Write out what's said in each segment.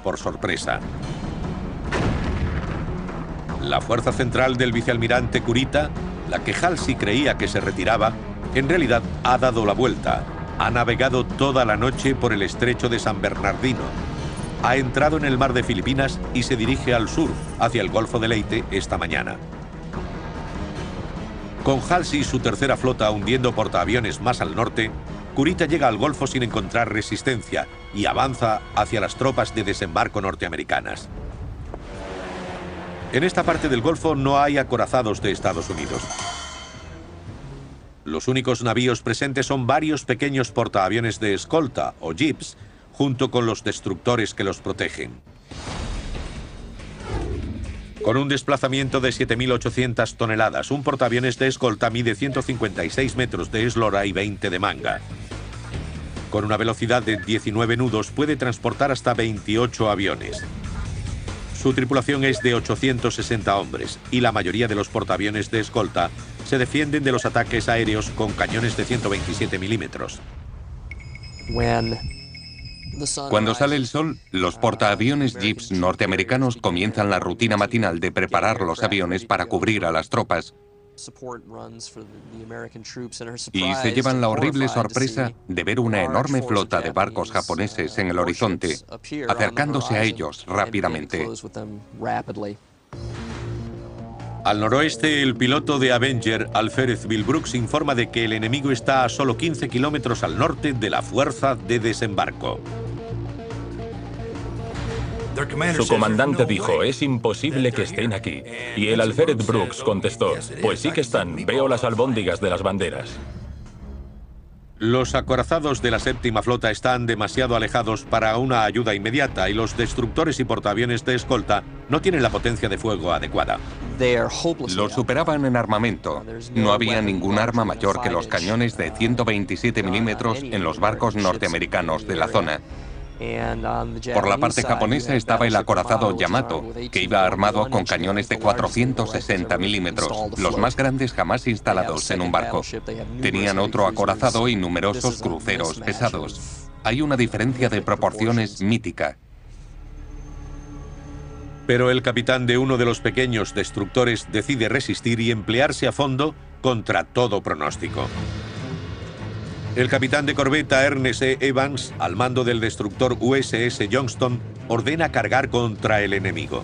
por sorpresa. La fuerza central del vicealmirante Kurita, la que Halsey creía que se retiraba, en realidad ha dado la vuelta. Ha navegado toda la noche por el estrecho de San Bernardino. Ha entrado en el mar de Filipinas y se dirige al sur, hacia el Golfo de Leyte, esta mañana. Con Halsey y su tercera flota hundiendo portaaviones más al norte, Kurita llega al Golfo sin encontrar resistencia y avanza hacia las tropas de desembarco norteamericanas. En esta parte del Golfo no hay acorazados de Estados Unidos. Los únicos navíos presentes son varios pequeños portaaviones de escolta, o jeeps, junto con los destructores que los protegen. Con un desplazamiento de 7.800 toneladas, un portaaviones de escolta mide 156 metros de eslora y 20 de manga. Con una velocidad de 19 nudos puede transportar hasta 28 aviones. Su tripulación es de 860 hombres y la mayoría de los portaaviones de escolta se defienden de los ataques aéreos con cañones de 127 milímetros. Cuando sale el sol, los portaaviones jeeps norteamericanos comienzan la rutina matinal de preparar los aviones para cubrir a las tropas. Y se llevan la horrible sorpresa de ver una enorme flota de barcos japoneses en el horizonte, acercándose a ellos rápidamente. Al noroeste, el piloto de Avenger, Alfred Bilbrooks, informa de que el enemigo está a solo 15 kilómetros al norte de la fuerza de desembarco. Su comandante dijo, es imposible que estén aquí. Y el Alfred Brooks contestó, pues sí que están, veo las albóndigas de las banderas. Los acorazados de la séptima flota están demasiado alejados para una ayuda inmediata y los destructores y portaaviones de escolta no tienen la potencia de fuego adecuada. Los superaban en armamento. No había ningún arma mayor que los cañones de 127 milímetros en los barcos norteamericanos de la zona. Por la parte japonesa estaba el acorazado Yamato, que iba armado con cañones de 460 milímetros, los más grandes jamás instalados en un barco. Tenían otro acorazado y numerosos cruceros pesados. Hay una diferencia de proporciones mítica. Pero el capitán de uno de los pequeños destructores decide resistir y emplearse a fondo contra todo pronóstico. El capitán de corbeta Ernest E. Evans, al mando del destructor USS Johnston, ordena cargar contra el enemigo.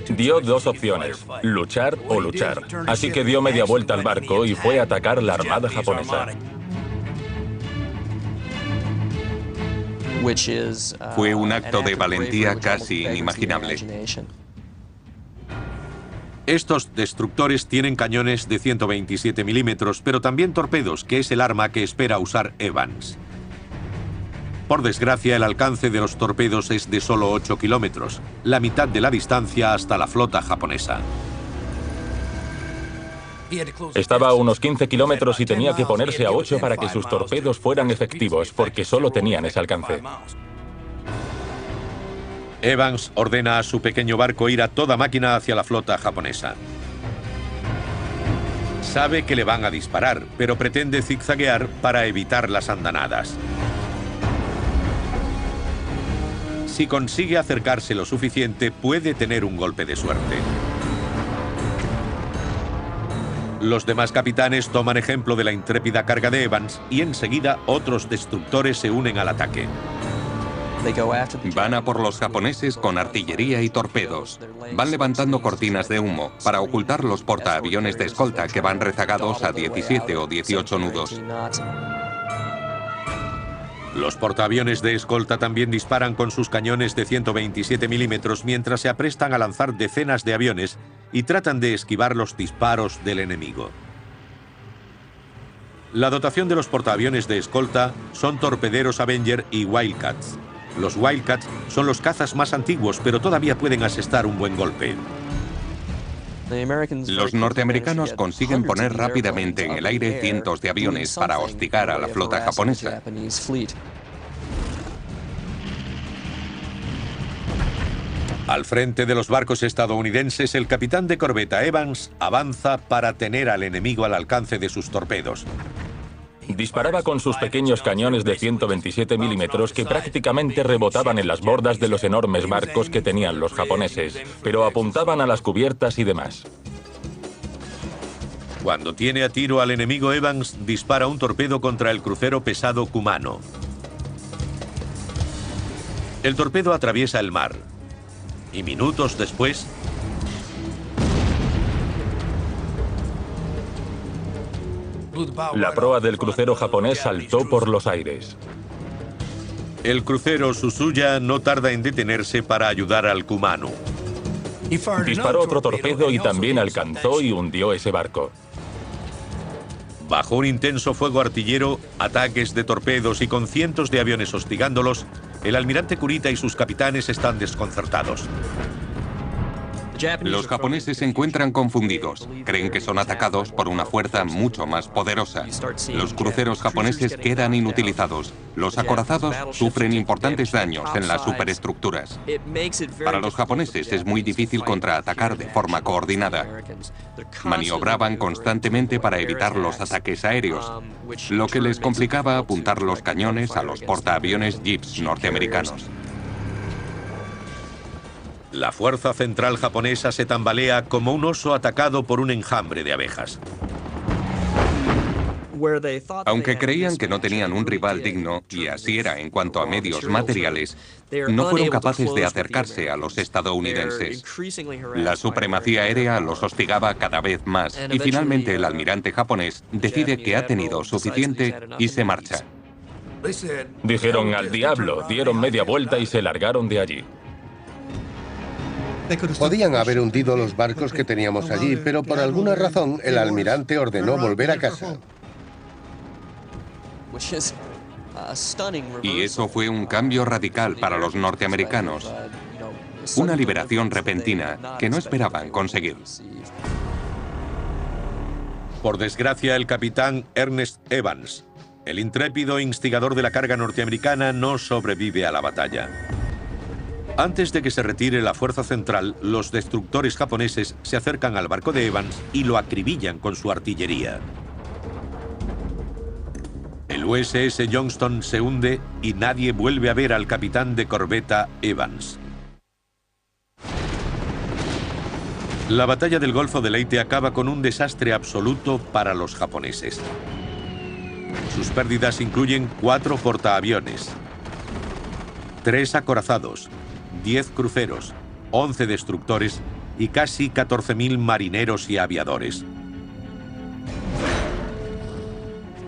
Dio dos opciones, luchar o luchar. Así que dio media vuelta al barco y fue a atacar la armada japonesa. Fue un acto de valentía casi inimaginable. Estos destructores tienen cañones de 127 milímetros, pero también torpedos, que es el arma que espera usar Evans. Por desgracia, el alcance de los torpedos es de solo 8 kilómetros, la mitad de la distancia hasta la flota japonesa. Estaba a unos 15 kilómetros y tenía que ponerse a 8 para que sus torpedos fueran efectivos, porque solo tenían ese alcance. Evans ordena a su pequeño barco ir a toda máquina hacia la flota japonesa. Sabe que le van a disparar, pero pretende zigzaguear para evitar las andanadas. Si consigue acercarse lo suficiente, puede tener un golpe de suerte. Los demás capitanes toman ejemplo de la intrépida carga de Evans y enseguida otros destructores se unen al ataque. Van a por los japoneses con artillería y torpedos. Van levantando cortinas de humo para ocultar los portaaviones de escolta que van rezagados a 17 o 18 nudos. Los portaaviones de escolta también disparan con sus cañones de 127 milímetros mientras se aprestan a lanzar decenas de aviones y tratan de esquivar los disparos del enemigo. La dotación de los portaaviones de escolta son torpederos Avenger y Wildcats. Los Wildcats son los cazas más antiguos, pero todavía pueden asestar un buen golpe. Los norteamericanos consiguen poner rápidamente en el aire cientos de aviones para hostigar a la flota japonesa. Al frente de los barcos estadounidenses, el capitán de corbeta Evans avanza para tener al enemigo al alcance de sus torpedos. Disparaba con sus pequeños cañones de 127 milímetros que prácticamente rebotaban en las bordas de los enormes barcos que tenían los japoneses, pero apuntaban a las cubiertas y demás. Cuando tiene a tiro al enemigo, Evans dispara un torpedo contra el crucero pesado Kumano. El torpedo atraviesa el mar y minutos después, la proa del crucero japonés saltó por los aires. el crucero Suzuya no tarda en detenerse para ayudar al Kumano. Disparó otro torpedo y también alcanzó y hundió ese barco. Bajo un intenso fuego artillero, ataques de torpedos y con cientos de aviones hostigándolos, el almirante Kurita y sus capitanes están desconcertados. Los japoneses se encuentran confundidos. Creen que son atacados por una fuerza mucho más poderosa. Los cruceros japoneses quedan inutilizados. Los acorazados sufren importantes daños en las superestructuras. Para los japoneses es muy difícil contraatacar de forma coordinada. Maniobraban constantemente para evitar los ataques aéreos, lo que les complicaba apuntar los cañones a los portaaviones Jeeps norteamericanos. La fuerza central japonesa se tambalea como un oso atacado por un enjambre de abejas. Aunque creían que no tenían un rival digno, y así era en cuanto a medios materiales, no fueron capaces de acercarse a los estadounidenses. La supremacía aérea los hostigaba cada vez más, y finalmente el almirante japonés decide que ha tenido suficiente y se marcha. Dijeron al diablo, dieron media vuelta y se largaron de allí. Podían haber hundido los barcos que teníamos allí, pero por alguna razón el almirante ordenó volver a casa. Y eso fue un cambio radical para los norteamericanos. Una liberación repentina que no esperaban conseguir. Por desgracia, el capitán Ernest Evans, el intrépido instigador de la carga norteamericana, no sobrevive a la batalla. Antes de que se retire la fuerza central, los destructores japoneses se acercan al barco de Evans y lo acribillan con su artillería. El USS Johnston se hunde y nadie vuelve a ver al capitán de corbeta Evans. La batalla del Golfo de Leyte acaba con un desastre absoluto para los japoneses. Sus pérdidas incluyen 4 portaaviones, 3 acorazados, 10 cruceros, 11 destructores y casi 14.000 marineros y aviadores.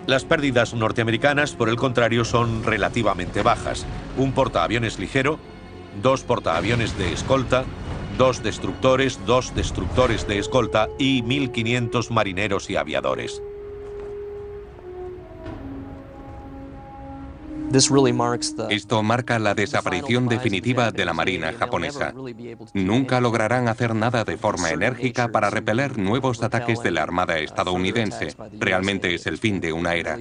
Las pérdidas norteamericanas, por el contrario, son relativamente bajas. Un portaaviones ligero, 2 portaaviones de escolta, 2 destructores de escolta y 1.500 marineros y aviadores. Esto marca la desaparición definitiva de la Marina japonesa. Nunca lograrán hacer nada de forma enérgica para repeler nuevos ataques de la Armada estadounidense. Realmente es el fin de una era.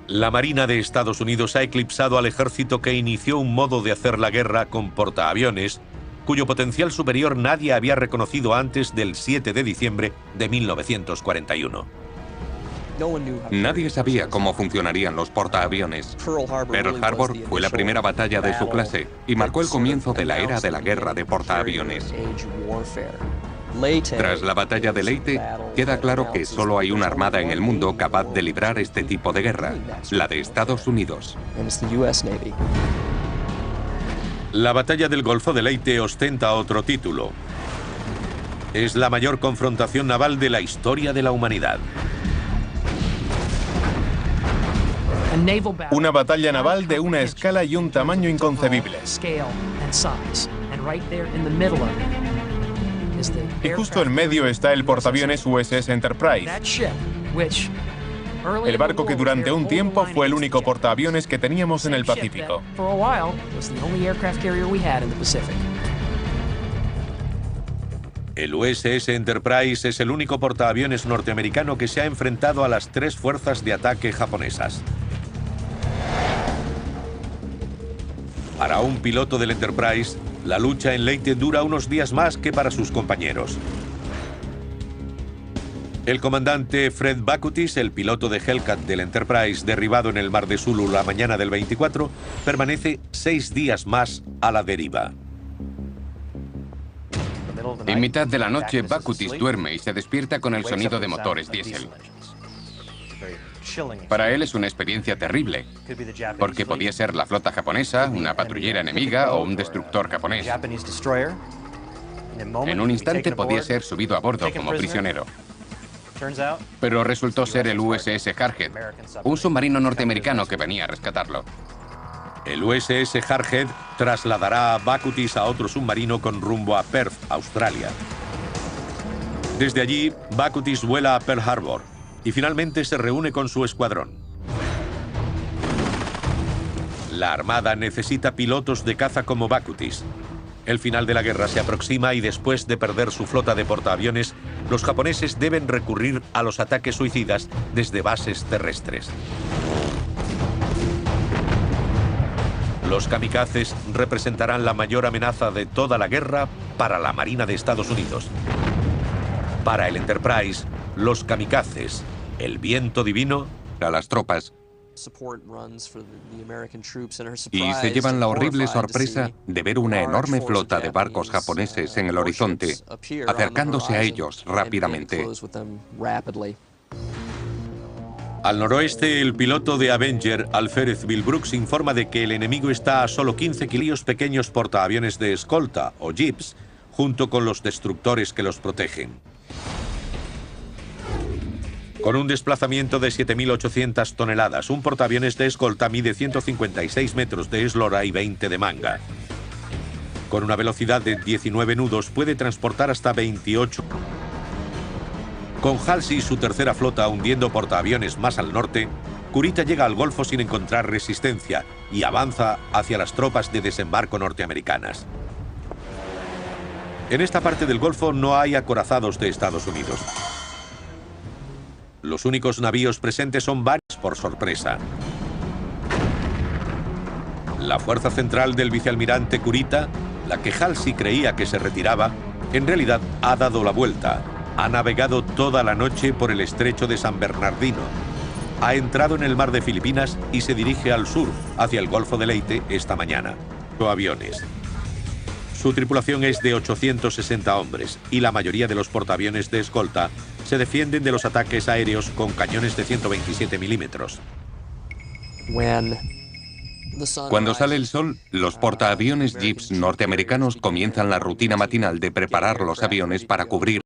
La Marina de Estados Unidos ha eclipsado al ejército que inició un modo de hacer la guerra con portaaviones, cuyo potencial superior nadie había reconocido antes del 7 de diciembre de 1941. Nadie sabía cómo funcionarían los portaaviones. Pearl Harbor fue la primera batalla de su clase y marcó el comienzo de la era de la guerra de portaaviones. Tras la batalla de Leyte, queda claro que solo hay una armada en el mundo capaz de librar este tipo de guerra, la de Estados Unidos. La batalla del Golfo de Leyte ostenta otro título. Es la mayor confrontación naval de la historia de la humanidad. Una batalla naval de una escala y un tamaño inconcebibles. Y justo en medio está el portaaviones USS Enterprise, el barco que durante un tiempo fue el único portaaviones que teníamos en el Pacífico. El USS Enterprise es el único portaaviones norteamericano que se ha enfrentado a las 3 fuerzas de ataque japonesas. Para un piloto del Enterprise, la lucha en Leyte dura unos días más que para sus compañeros. El comandante Fred Bakutis, el piloto de Hellcat del Enterprise derribado en el mar de Sulu la mañana del 24, permanece 6 días más a la deriva. En mitad de la noche, Bakutis duerme y se despierta con el sonido de motores diésel. Para él es una experiencia terrible, porque podía ser la flota japonesa, una patrullera enemiga o un destructor japonés. En un instante podía ser subido a bordo como prisionero. Pero resultó ser el USS Hardhead, un submarino norteamericano que venía a rescatarlo. El USS Hardhead trasladará a Bakutis a otro submarino con rumbo a Perth, Australia. Desde allí, Bakutis vuela a Pearl Harbor y finalmente se reúne con su escuadrón. La Armada necesita pilotos de caza como Bakutis. El final de la guerra se aproxima y después de perder su flota de portaaviones, los japoneses deben recurrir a los ataques suicidas desde bases terrestres. Los kamikazes representarán la mayor amenaza de toda la guerra para la Marina de Estados Unidos. Para el Enterprise, los kamikazes, el viento divino, A las tropas. Y se llevan la horrible sorpresa de ver una enorme flota de barcos japoneses en el horizonte, acercándose a ellos rápidamente. Al noroeste, el piloto de Avenger, Alferez Bill Brooks, informa de que el enemigo está a solo 15 kilómetros pequeños portaaviones de escolta, o jeeps, junto con los destructores que los protegen. Con un desplazamiento de 7.800 toneladas, un portaaviones de escolta mide 156 metros de eslora y 20 de manga. Con una velocidad de 19 nudos puede transportar hasta 28. Con Halsey y su tercera flota hundiendo portaaviones más al norte, Kurita llega al Golfo sin encontrar resistencia y avanza hacia las tropas de desembarco norteamericanas. En esta parte del Golfo no hay acorazados de Estados Unidos. Los únicos navíos presentes son varios por sorpresa. La fuerza central del vicealmirante Kurita, la que Halsey creía que se retiraba, en realidad ha dado la vuelta. Ha navegado toda la noche por el estrecho de San Bernardino. Ha entrado en el mar de Filipinas y se dirige al sur, hacia el Golfo de Leyte, esta mañana. Aviones. Su tripulación es de 860 hombres y la mayoría de los portaaviones de escolta se defienden de los ataques aéreos con cañones de 127 milímetros. Cuando sale el sol, los portaaviones jeeps norteamericanos comienzan la rutina matinal de preparar los aviones para cubrir